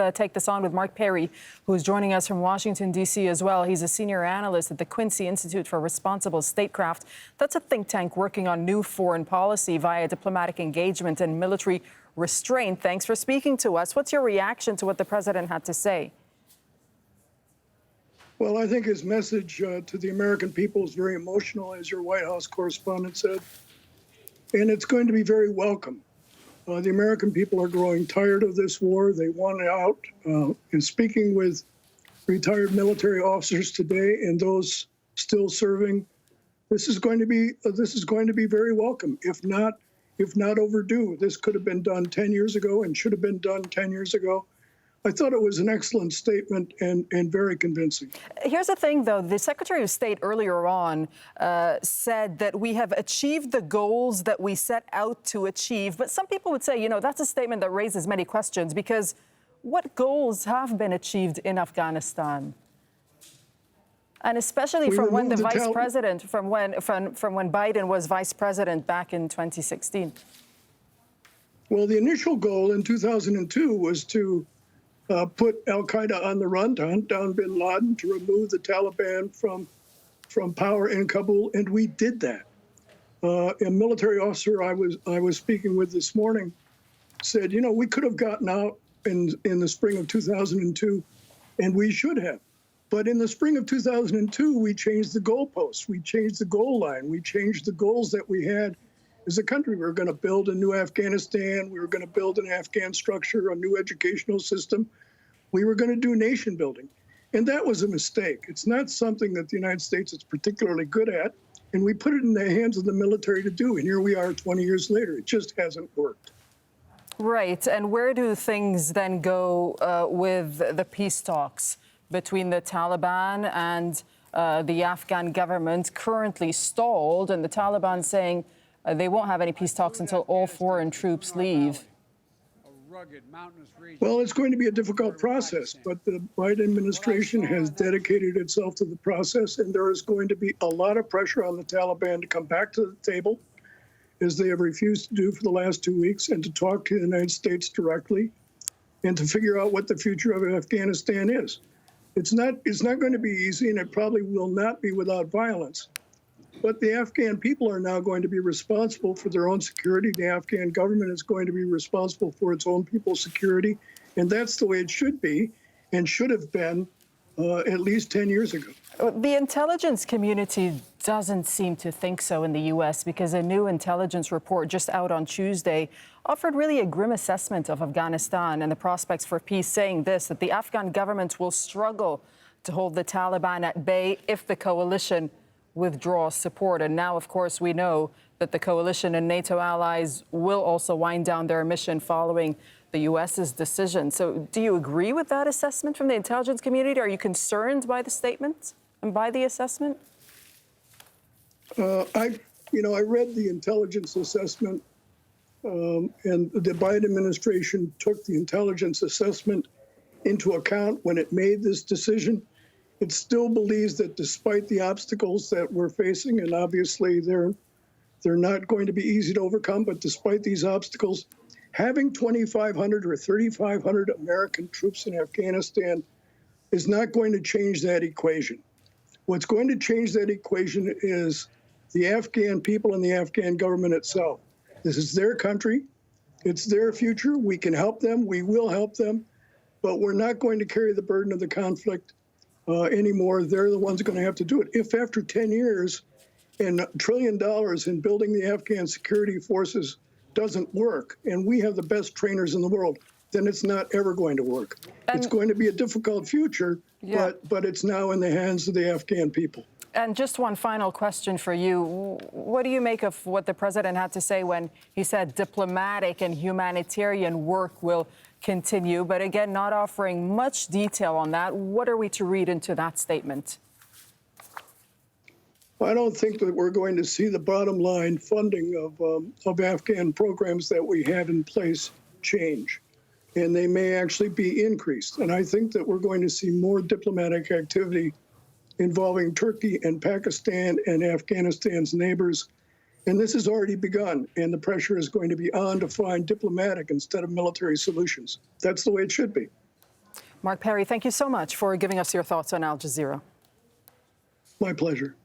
take this on with Mark Perry, who's joining us from Washington, D.C. as well. He's a senior analyst at the Quincy Institute for Responsible Statecraft. That's a think tank working on new foreign policy via diplomatic engagement and military restraint. Thanks for speaking to us. What's your reaction to what the president had to say? Well, I think his message to the American people is very emotional, as your White House correspondent said, and it's going to be very welcome. The American people are growing tired of this war. They want it out. And speaking with retired military officers today and those still serving, this is going to be very welcome, if not overdue. This could have been done 10 years ago and should have been done 10 years ago. I thought it was an excellent statement and very convincing. Here's the thing, though. The Secretary of State earlier on said that we have achieved the goals that we set out to achieve. But some people would say, you know, that's a statement that raises many questions, because what goals have been achieved in Afghanistan? And especially from when the vice president, from when Biden was vice president back in 2016. Well, the initial goal in 2002 was to put al-Qaeda on the run, to hunt down bin Laden, to remove the Taliban from power in Kabul, and we did that. A military officer I was speaking with this morning said, you know, we could have gotten out in the spring of 2002, and we should have. But in the spring of 2002, we changed the goalposts, we changed the goal line, we changed the goals that we had as a country. We were going to build a new Afghanistan. We were going to build an Afghan structure, a new educational system. We were going to do nation building. And that was a mistake. It's not something that the United States is particularly good at. And we put it in the hands of the military to do. And here we are 20 years later. It just hasn't worked. Right. And where do things then go with the peace talks between the Taliban and the Afghan government, currently stalled, and the Taliban saying they won't have any peace talks until all foreign troops leave? Well, it's going to be a difficult process, but the Biden administration has dedicated itself to the process, and there is going to be a lot of pressure on the Taliban to come back to the table, as they have refused to do for the last 2 weeks, and to talk to the United States directly and to figure out what the future of Afghanistan is. It's not going to be easy, and it probably will not be without violence. But the Afghan people are now going to be responsible for their own security. The Afghan government is going to be responsible for its own people's security. And that's the way it should be and should have been at least 10 years ago. The intelligence community doesn't seem to think so in the U.S., because a new intelligence report just out on Tuesday offered really a grim assessment of Afghanistan and the prospects for peace, saying this, that the Afghan government will struggle to hold the Taliban at bay if the coalition withdraws support. And now, of course, we know that the coalition and NATO allies will also wind down their mission following the U.S.'s decision. So do you agree with that assessment from the intelligence community? Are you concerned by the statement and by the assessment? I read the intelligence assessment, and the Biden administration took the intelligence assessment into account when it made this decision. It still believes that despite the obstacles that we're facing, and obviously they're not going to be easy to overcome, but despite these obstacles, having 2,500 or 3,500 American troops in Afghanistan is not going to change that equation. What's going to change that equation is the Afghan people and the Afghan government itself. This is their country. It's their future. We can help them. We will help them. But we're not going to carry the burden of the conflict anymore. They're the ones going to have to do it. If after 10 years and $1 trillion in building the Afghan security forces doesn't work, and we have the best trainers in the world, then it's not ever going to work. It's going to be a difficult future, but it's now in the hands of the Afghan people. And just one final question for you. What do you make of what the president had to say when he said diplomatic and humanitarian work will continue, but again, not offering much detail on that? What are we to read into that statement? I don't think that we're going to see the bottom line funding of Afghan programs that we have in place change, and they may actually be increased. And I think that we're going to see more diplomatic activity involving Turkey and Pakistan and Afghanistan's neighbors. And this has already begun, and the pressure is going to be on to find diplomatic instead of military solutions. That's the way it should be. Mark Perry, thank you so much for giving us your thoughts on Al Jazeera. My pleasure.